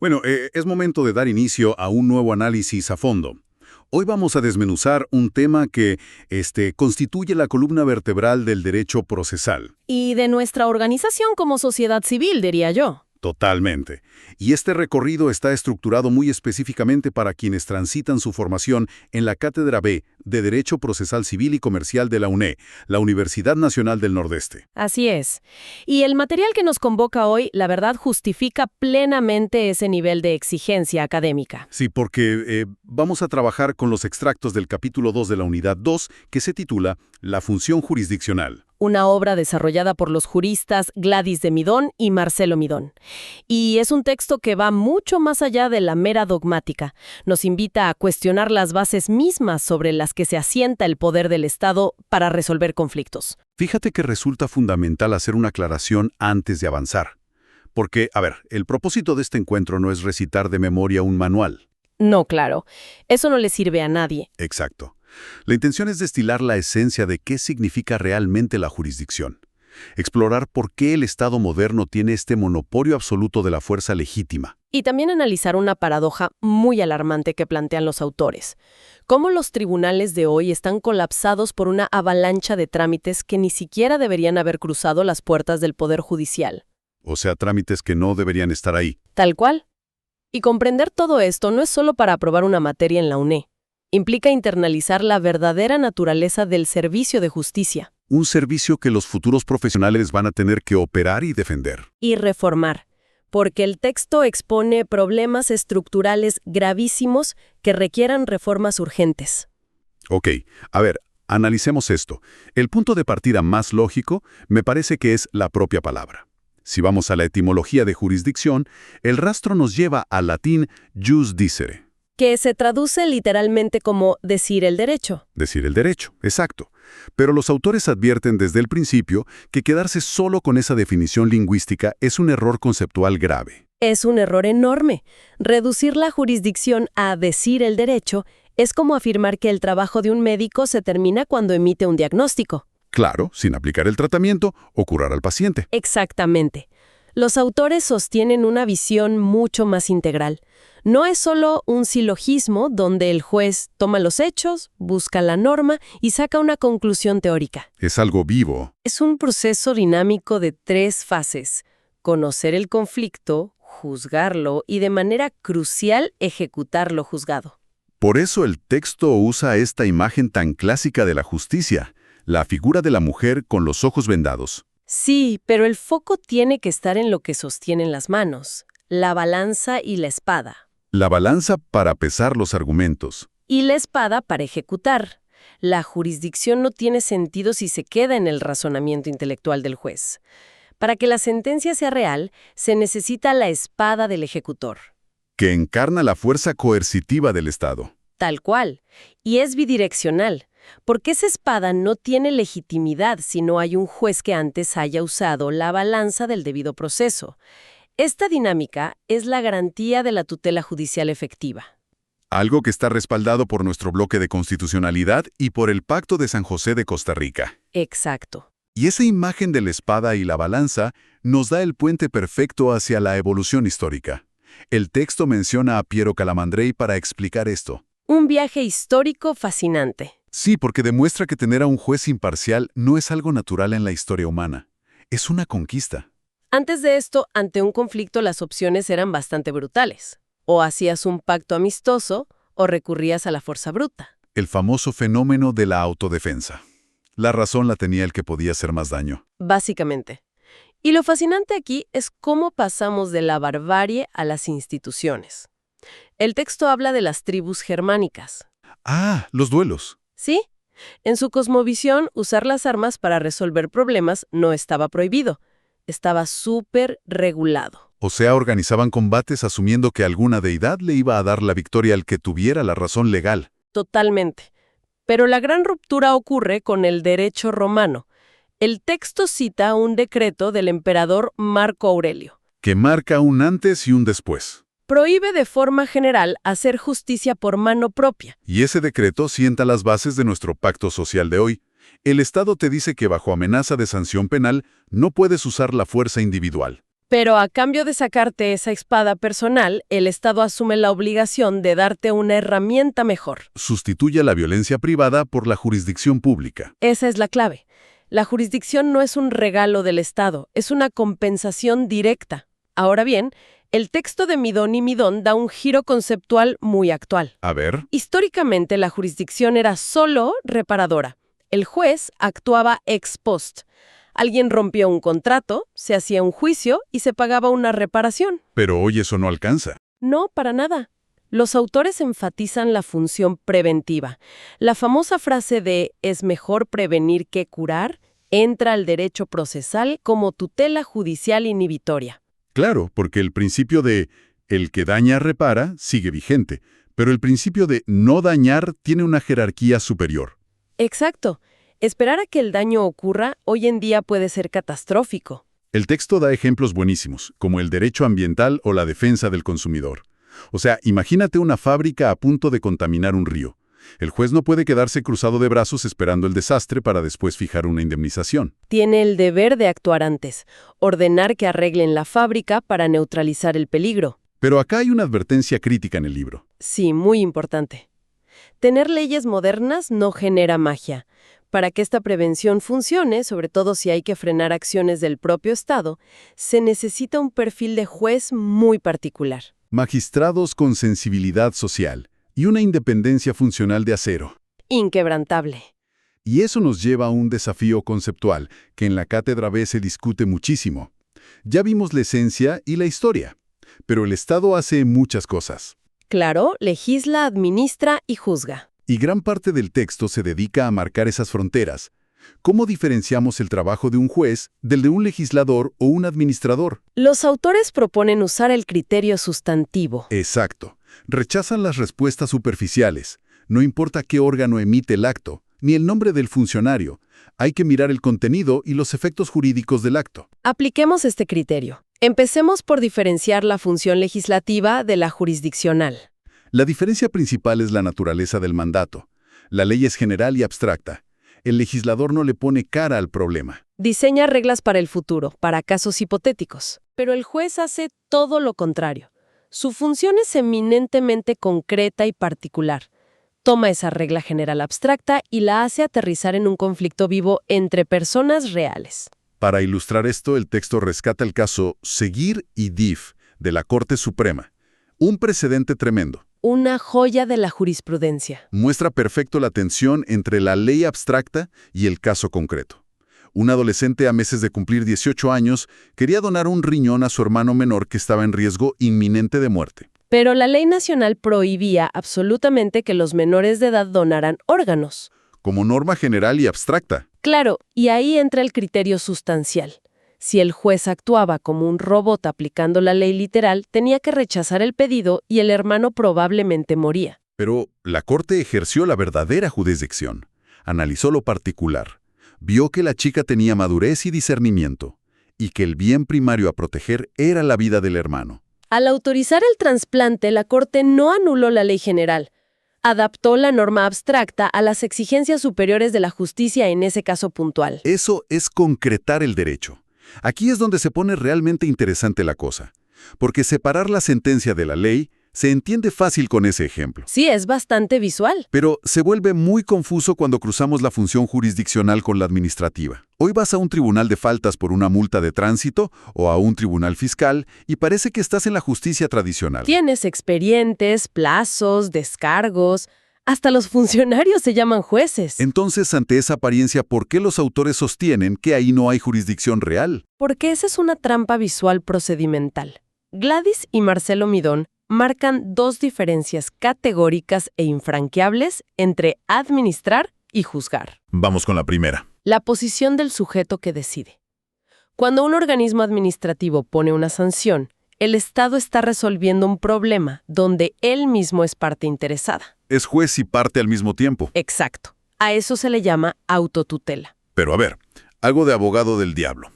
Bueno, es momento de dar inicio a un nuevo análisis a fondo. Hoy vamos a desmenuzar un tema que constituye la columna vertebral del derecho procesal. Y de nuestra organización como sociedad civil, diría yo. Totalmente. Y este recorrido está estructurado muy específicamente para quienes transitan su formación en la Cátedra B de Derecho Procesal Civil y Comercial de la UNE, la Universidad Nacional del Nordeste. Así es. Y el material que nos convoca hoy, la verdad, justifica plenamente ese nivel de exigencia académica. Sí, porque vamos a trabajar con los extractos del capítulo 2 de la unidad 2, que se titula La función jurisdiccional. Una obra desarrollada por los juristas Gladys de Midón y Marcelo Midón. Y es un texto que va mucho más allá de la mera dogmática. Nos invita a cuestionar las bases mismas sobre las que se asienta el poder del Estado para resolver conflictos. Fíjate que resulta fundamental hacer una aclaración antes de avanzar. Porque, el propósito de este encuentro no es recitar de memoria un manual. No, claro. Eso no le sirve a nadie. Exacto. La intención es destilar la esencia de qué significa realmente la jurisdicción. Explorar por qué el Estado moderno tiene este monopolio absoluto de la fuerza legítima. Y también analizar una paradoja muy alarmante que plantean los autores. Cómo los tribunales de hoy están colapsados por una avalancha de trámites que ni siquiera deberían haber cruzado las puertas del Poder Judicial. O sea, trámites que no deberían estar ahí. Tal cual. Y comprender todo esto no es solo para aprobar una materia en la UNE. Implica internalizar la verdadera naturaleza del servicio de justicia. Un servicio que los futuros profesionales van a tener que operar y defender. Y reformar, porque el texto expone problemas estructurales gravísimos que requieran reformas urgentes. Ok, analicemos esto. El punto de partida más lógico me parece que es la propia palabra. Si vamos a la etimología de jurisdicción, el rastro nos lleva al latín jus dicere. Que se traduce literalmente como decir el derecho. Decir el derecho, exacto. Pero los autores advierten desde el principio que quedarse solo con esa definición lingüística es un error conceptual grave. Es un error enorme. Reducir la jurisdicción a decir el derecho es como afirmar que el trabajo de un médico se termina cuando emite un diagnóstico. Claro, sin aplicar el tratamiento o curar al paciente. Exactamente. Los autores sostienen una visión mucho más integral. No es solo un silogismo donde el juez toma los hechos, busca la norma y saca una conclusión teórica. Es algo vivo. Es un proceso dinámico de 3 fases: conocer el conflicto, juzgarlo y de manera crucial ejecutar lo juzgado. Por eso el texto usa esta imagen tan clásica de la justicia, la figura de la mujer con los ojos vendados. Sí, pero el foco tiene que estar en lo que sostienen las manos, la balanza y la espada. La balanza para pesar los argumentos. Y la espada para ejecutar. La jurisdicción no tiene sentido si se queda en el razonamiento intelectual del juez. Para que la sentencia sea real, se necesita la espada del ejecutor. Que encarna la fuerza coercitiva del Estado. Tal cual. Y es bidireccional. Porque esa espada no tiene legitimidad si no hay un juez que antes haya usado la balanza del debido proceso. Esta dinámica es la garantía de la tutela judicial efectiva. Algo que está respaldado por nuestro bloque de constitucionalidad y por el Pacto de San José de Costa Rica. Exacto. Y esa imagen de la espada y la balanza nos da el puente perfecto hacia la evolución histórica. El texto menciona a Piero Calamandrei para explicar esto. Un viaje histórico fascinante. Sí, porque demuestra que tener a un juez imparcial no es algo natural en la historia humana. Es una conquista. Antes de esto, ante un conflicto las opciones eran bastante brutales. O hacías un pacto amistoso o recurrías a la fuerza bruta. El famoso fenómeno de la autodefensa. La razón la tenía el que podía hacer más daño. Básicamente. Y lo fascinante aquí es cómo pasamos de la barbarie a las instituciones. El texto habla de las tribus germánicas. Ah, los duelos. ¿Sí? En su cosmovisión, usar las armas para resolver problemas no estaba prohibido. Estaba súper regulado. O sea, organizaban combates asumiendo que alguna deidad le iba a dar la victoria al que tuviera la razón legal. Totalmente. Pero la gran ruptura ocurre con el derecho romano. El texto cita un decreto del emperador Marco Aurelio. Que marca un antes y un después. Prohíbe de forma general hacer justicia por mano propia. Y ese decreto sienta las bases de nuestro pacto social de hoy. El Estado te dice que bajo amenaza de sanción penal no puedes usar la fuerza individual. Pero a cambio de sacarte esa espada personal, el Estado asume la obligación de darte una herramienta mejor. Sustituye la violencia privada por la jurisdicción pública. Esa es la clave. La jurisdicción no es un regalo del Estado, es una compensación directa. Ahora bien, el texto de Midón y Midón da un giro conceptual muy actual. A ver. Históricamente, la jurisdicción era solo reparadora. El juez actuaba ex post. Alguien rompió un contrato, se hacía un juicio y se pagaba una reparación. Pero hoy eso no alcanza. No, para nada. Los autores enfatizan la función preventiva. La famosa frase de «es mejor prevenir que curar» entra al derecho procesal como tutela judicial inhibitoria. Claro, porque el principio de el que daña repara sigue vigente, pero el principio de no dañar tiene una jerarquía superior. Exacto. Esperar a que el daño ocurra hoy en día puede ser catastrófico. El texto da ejemplos buenísimos, como el derecho ambiental o la defensa del consumidor. O sea, imagínate una fábrica a punto de contaminar un río. El juez no puede quedarse cruzado de brazos esperando el desastre para después fijar una indemnización. Tiene el deber de actuar antes, ordenar que arreglen la fábrica para neutralizar el peligro. Pero acá hay una advertencia crítica en el libro. Sí, muy importante. Tener leyes modernas no genera magia. Para que esta prevención funcione, sobre todo si hay que frenar acciones del propio Estado, se necesita un perfil de juez muy particular. Magistrados con sensibilidad social y una independencia funcional de acero. Inquebrantable. Y eso nos lleva a un desafío conceptual que en la Cátedra B se discute muchísimo. Ya vimos la esencia y la historia, pero el Estado hace muchas cosas. Claro, legisla, administra y juzga. Y gran parte del texto se dedica a marcar esas fronteras. ¿Cómo diferenciamos el trabajo de un juez del de un legislador o un administrador? Los autores proponen usar el criterio sustantivo. Exacto. Rechazan las respuestas superficiales. No importa qué órgano emite el acto, ni el nombre del funcionario. Hay que mirar el contenido y los efectos jurídicos del acto. Apliquemos este criterio. Empecemos por diferenciar la función legislativa de la jurisdiccional. La diferencia principal es la naturaleza del mandato. La ley es general y abstracta. El legislador no le pone cara al problema. Diseña reglas para el futuro, para casos hipotéticos. Pero el juez hace todo lo contrario. Su función es eminentemente concreta y particular. Toma esa regla general abstracta y la hace aterrizar en un conflicto vivo entre personas reales. Para ilustrar esto, el texto rescata el caso Seguir y Diff de la Corte Suprema. Un precedente tremendo. Una joya de la jurisprudencia. Muestra perfecto la tensión entre la ley abstracta y el caso concreto. Un adolescente a meses de cumplir 18 años quería donar un riñón a su hermano menor que estaba en riesgo inminente de muerte. Pero la ley nacional prohibía absolutamente que los menores de edad donaran órganos. Como norma general y abstracta. Claro, y ahí entra el criterio sustancial. Si el juez actuaba como un robot aplicando la ley literal, tenía que rechazar el pedido y el hermano probablemente moría. Pero la Corte ejerció la verdadera jurisdicción. Analizó lo particular. Vio que la chica tenía madurez y discernimiento, y que el bien primario a proteger era la vida del hermano. Al autorizar el trasplante, la Corte no anuló la ley general. Adaptó la norma abstracta a las exigencias superiores de la justicia en ese caso puntual. Eso es concretar el derecho. Aquí es donde se pone realmente interesante la cosa, porque separar la sentencia de la ley se entiende fácil con ese ejemplo. Sí, es bastante visual. Pero se vuelve muy confuso cuando cruzamos la función jurisdiccional con la administrativa. Hoy vas a un tribunal de faltas por una multa de tránsito o a un tribunal fiscal y parece que estás en la justicia tradicional. Tienes expedientes, plazos, descargos. Hasta los funcionarios se llaman jueces. Entonces, ante esa apariencia, ¿por qué los autores sostienen que ahí no hay jurisdicción real? Porque esa es una trampa visual procedimental. Gladys y Marcelo Midón marcan dos diferencias categóricas e infranqueables entre administrar y juzgar. Vamos con la primera. La posición del sujeto que decide. Cuando un organismo administrativo pone una sanción, el Estado está resolviendo un problema donde él mismo es parte interesada. Es juez y parte al mismo tiempo. Exacto. A eso se le llama autotutela. Pero a ver, algo de abogado del diablo.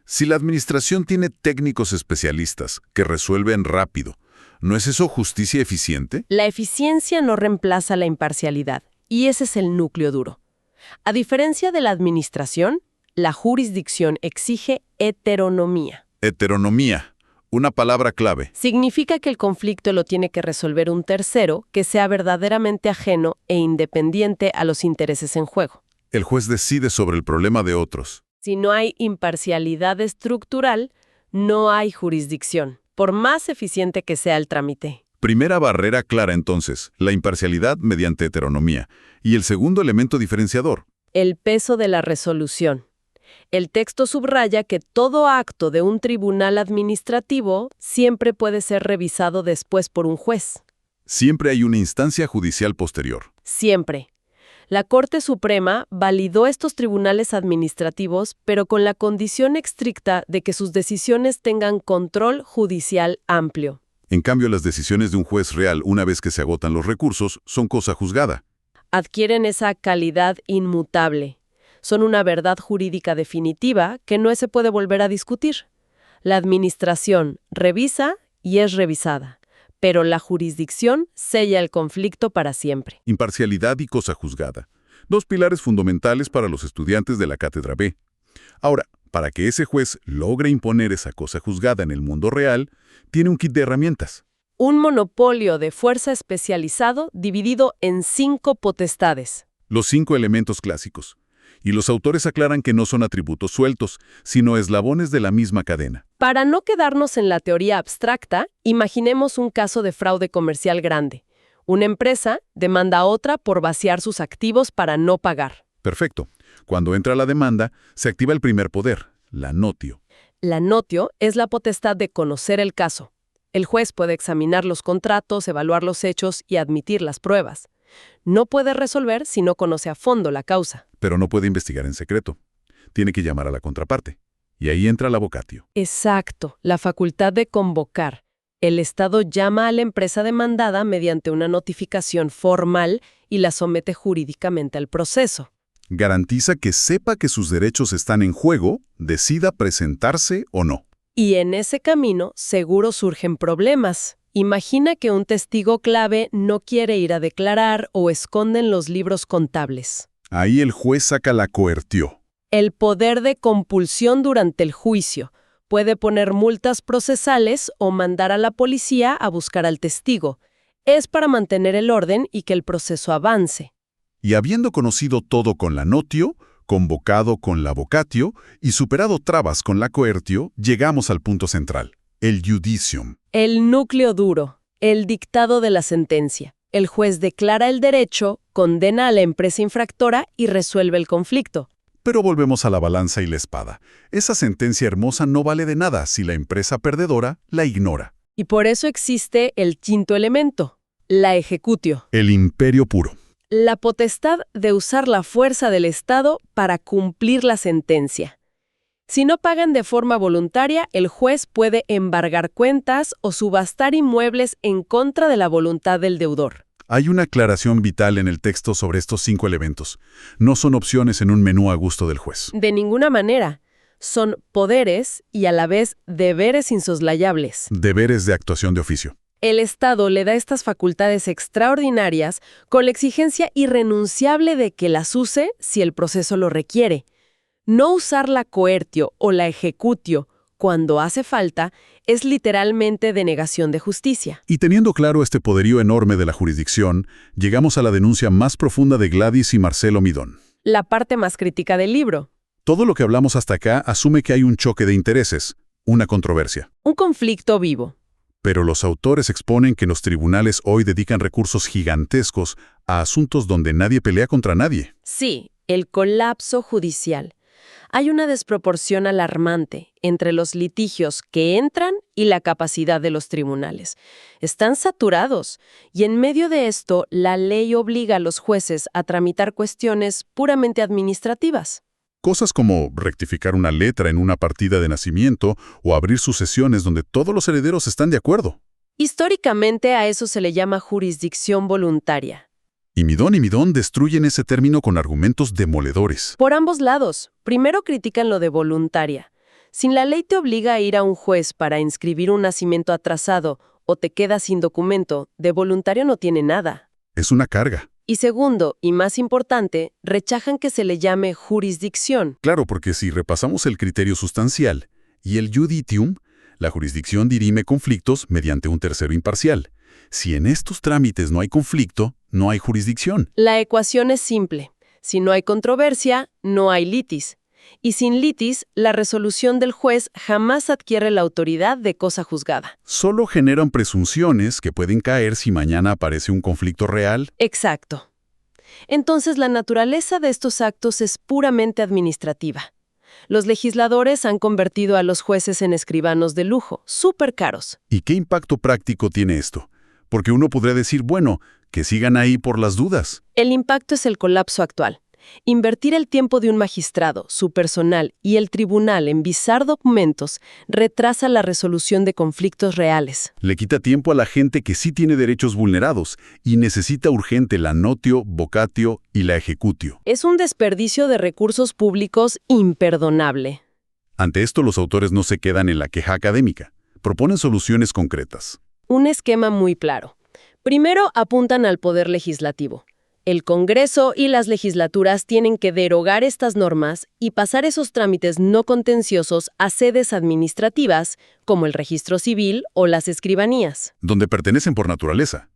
Si la administración tiene técnicos especialistas que resuelven rápido, ¿no es eso justicia eficiente? La eficiencia no reemplaza la imparcialidad, y ese es el núcleo duro. A diferencia de la administración, la jurisdicción exige heteronomía. Heteronomía, una palabra clave. Significa que el conflicto lo tiene que resolver un tercero que sea verdaderamente ajeno e independiente a los intereses en juego. El juez decide sobre el problema de otros. Si no hay imparcialidad estructural, no hay jurisdicción, por más eficiente que sea el trámite. Primera barrera clara entonces, la imparcialidad mediante heteronomía. Y el segundo elemento diferenciador. El peso de la resolución. El texto subraya que todo acto de un tribunal administrativo siempre puede ser revisado después por un juez. Siempre hay una instancia judicial posterior. Siempre. La Corte Suprema validó estos tribunales administrativos, pero con la condición estricta de que sus decisiones tengan control judicial amplio. En cambio, las decisiones de un juez real, una vez que se agotan los recursos, son cosa juzgada. Adquieren esa calidad inmutable. Son una verdad jurídica definitiva que no se puede volver a discutir. La administración revisa y es revisada, pero la jurisdicción sella el conflicto para siempre. Imparcialidad y cosa juzgada. Dos pilares fundamentales para los estudiantes de la Cátedra B. Ahora, para que ese juez logre imponer esa cosa juzgada en el mundo real, tiene un kit de herramientas. Un monopolio de fuerza especializado dividido en 5 potestades. Los 5 elementos clásicos. Y los autores aclaran que no son atributos sueltos, sino eslabones de la misma cadena. Para no quedarnos en la teoría abstracta, imaginemos un caso de fraude comercial grande. Una empresa demanda a otra por vaciar sus activos para no pagar. Perfecto. Cuando entra la demanda, se activa el primer poder, la notio. La notio es la potestad de conocer el caso. El juez puede examinar los contratos, evaluar los hechos y admitir las pruebas. No puede resolver si no conoce a fondo la causa. Pero no puede investigar en secreto. Tiene que llamar a la contraparte. Y ahí entra la vocatio. Exacto, la facultad de convocar. El Estado llama a la empresa demandada mediante una notificación formal y la somete jurídicamente al proceso. Garantiza que sepa que sus derechos están en juego, decida presentarse o no. Y en ese camino seguro surgen problemas. Imagina que un testigo clave no quiere ir a declarar o esconden los libros contables. Ahí el juez saca la coertio. El poder de compulsión durante el juicio. Puede poner multas procesales o mandar a la policía a buscar al testigo. Es para mantener el orden y que el proceso avance. Y habiendo conocido todo con la notio, convocado con la vocatio y superado trabas con la coertio, llegamos al punto central, el judicium. El núcleo duro, el dictado de la sentencia. El juez declara el derecho, condena a la empresa infractora y resuelve el conflicto. Pero volvemos a la balanza y la espada. Esa sentencia hermosa no vale de nada si la empresa perdedora la ignora. Y por eso existe el quinto elemento, la ejecutio. El imperio puro. La potestad de usar la fuerza del Estado para cumplir la sentencia. Si no pagan de forma voluntaria, el juez puede embargar cuentas o subastar inmuebles en contra de la voluntad del deudor. Hay una aclaración vital en el texto sobre estos 5 elementos. No son opciones en un menú a gusto del juez. De ninguna manera. Son poderes y a la vez deberes insoslayables. Deberes de actuación de oficio. El Estado le da estas facultades extraordinarias con la exigencia irrenunciable de que las use si el proceso lo requiere. No usar la coertio o la ejecutio cuando hace falta es literalmente denegación de justicia. Y teniendo claro este poderío enorme de la jurisdicción, llegamos a la denuncia más profunda de Gladys y Marcelo Midón. La parte más crítica del libro. Todo lo que hablamos hasta acá asume que hay un choque de intereses, una controversia. Un conflicto vivo. Pero los autores exponen que los tribunales hoy dedican recursos gigantescos a asuntos donde nadie pelea contra nadie. Sí, el colapso judicial. Hay una desproporción alarmante entre los litigios que entran y la capacidad de los tribunales. Están saturados, y en medio de esto, la ley obliga a los jueces a tramitar cuestiones puramente administrativas. Cosas como rectificar una letra en una partida de nacimiento o abrir sucesiones donde todos los herederos están de acuerdo. Históricamente a eso se le llama jurisdicción voluntaria. Y Midón destruyen ese término con argumentos demoledores. Por ambos lados. Primero critican lo de voluntaria. Si la ley te obliga a ir a un juez para inscribir un nacimiento atrasado o te quedas sin documento, de voluntario no tiene nada. Es una carga. Y segundo, y más importante, rechazan que se le llame jurisdicción. Claro, porque si repasamos el criterio sustancial, Y el judicium, la jurisdicción dirime conflictos mediante un tercero imparcial. Si en estos trámites no hay conflicto, no hay jurisdicción. La ecuación es simple. Si no hay controversia, no hay litis. Y sin litis, la resolución del juez jamás adquiere la autoridad de cosa juzgada. Solo generan presunciones que pueden caer si mañana aparece un conflicto real. Exacto. Entonces, la naturaleza de estos actos es puramente administrativa. Los legisladores han convertido a los jueces en escribanos de lujo, súper caros. ¿Y qué impacto práctico tiene esto? Porque uno podría decir, bueno, que sigan ahí por las dudas. El impacto es el colapso actual. Invertir el tiempo de un magistrado, su personal y el tribunal en visar documentos retrasa la resolución de conflictos reales. Le quita tiempo a la gente que sí tiene derechos vulnerados y necesita urgente la notio, vocatio y la ejecutio. Es un desperdicio de recursos públicos imperdonable. Ante esto, los autores no se quedan en la queja académica. Proponen soluciones concretas. Un esquema muy claro. Primero, apuntan al poder legislativo. El Congreso y las legislaturas tienen que derogar estas normas y pasar esos trámites no contenciosos a sedes administrativas, como el registro civil o las escribanías. Donde pertenecen por naturaleza.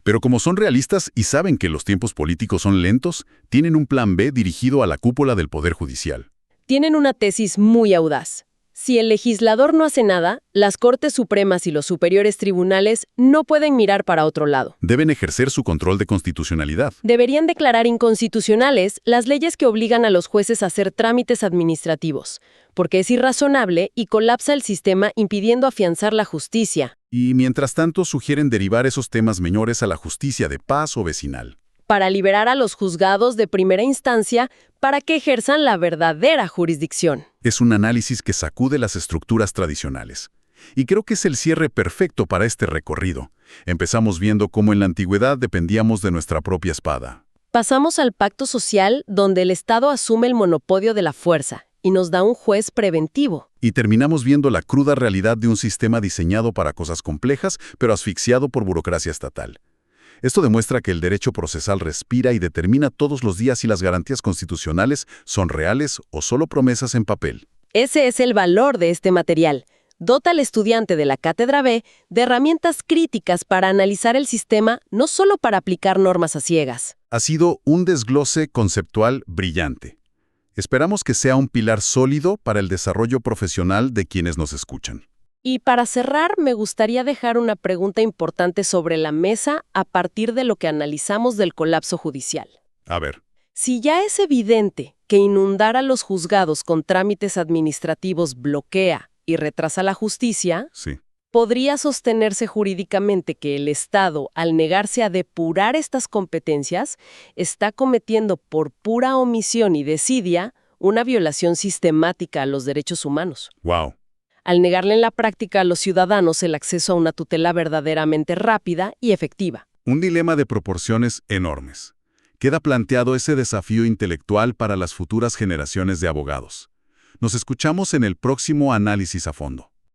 Pero como son realistas y saben que los tiempos políticos son lentos, tienen un plan B dirigido a la cúpula del Poder Judicial. Tienen una tesis muy audaz. Si el legislador no hace nada, las Cortes Supremas y los superiores tribunales no pueden mirar para otro lado. Deben ejercer su control de constitucionalidad. Deberían declarar inconstitucionales las leyes que obligan a los jueces a hacer trámites administrativos, porque es irrazonable y colapsa el sistema impidiendo afianzar la justicia. Y mientras tanto sugieren derivar esos temas menores a la justicia de paz o vecinal. Para liberar a los juzgados de primera instancia para que ejerzan la verdadera jurisdicción. Es un análisis que sacude las estructuras tradicionales. Y creo que es el cierre perfecto para este recorrido. Empezamos viendo cómo en la antigüedad dependíamos de nuestra propia espada. Pasamos al pacto social, donde el Estado asume el monopolio de la fuerza y nos da un juez preventivo. Y terminamos viendo la cruda realidad de un sistema diseñado para cosas complejas, pero asfixiado por burocracia estatal. Esto demuestra que el derecho procesal respira y determina todos los días si las garantías constitucionales son reales o solo promesas en papel. Ese es el valor de este material. Dota al estudiante de la Cátedra B de herramientas críticas para analizar el sistema, no solo para aplicar normas a ciegas. Ha sido un desglose conceptual brillante. Esperamos que sea un pilar sólido para el desarrollo profesional de quienes nos escuchan. Y para cerrar, me gustaría dejar una pregunta importante sobre la mesa a partir de lo que analizamos del colapso judicial. A ver. Si ya es evidente que inundar a los juzgados con trámites administrativos bloquea y retrasa la justicia, Sí. ¿podría sostenerse jurídicamente que el Estado, al negarse a depurar estas competencias, está cometiendo por pura omisión y desidia una violación sistemática a los derechos humanos? Wow. Al negarle en la práctica a los ciudadanos el acceso a una tutela verdaderamente rápida y efectiva. Un dilema de proporciones enormes. Queda planteado ese desafío intelectual para las futuras generaciones de abogados. Nos escuchamos en el próximo análisis a fondo.